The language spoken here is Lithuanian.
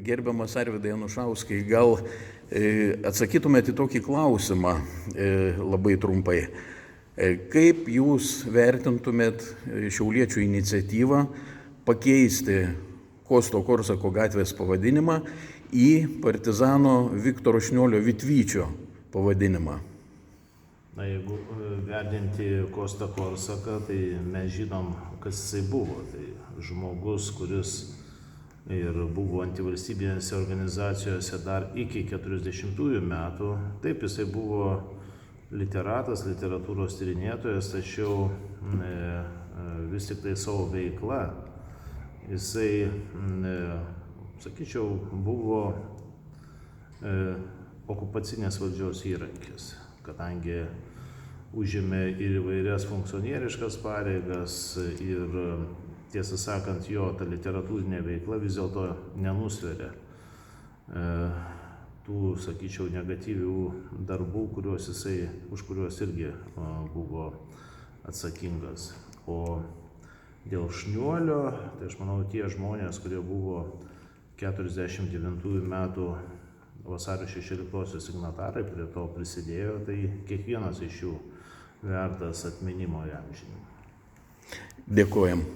Gerbiamas Arvydai Anušauskai, gal atsakytumėte į tokį klausimą labai trumpai. Kaip jūs vertintumėt šiauliečių iniciatyvą pakeisti Kosto Korsako gatvės pavadinimą į partizano Viktoro Šniolio Vytvyčio pavadinimą? Na, jeigu vertinti Kostą Korsaką, tai mes žinom, kas jisai buvo. Tai žmogus, kuris ir buvo antivalstybinėse organizacijose dar iki 40-ųjų metų. Taip, jisai buvo literatas, literatūros tyrinėtojas, tačiau vis tik tai savo veikla jisai, sakyčiau, buvo okupacinės valdžios įrankis, kadangi užėmė ir įvairias funkcionieriškas pareigas ir, tiesą sakant, jo ta literatūrinė veikla vis dėlto nenusveria tų, sakyčiau, negatyvių darbų, už kuriuos irgi buvo atsakingas. O dėl Šniuolio, tai aš manau, tie žmonės, kurie buvo 49 metų vasario 16 signatarai, prie to prisidėjo, tai kiekvienas iš jų vertas atminimo įamžinimo. Dėkojam.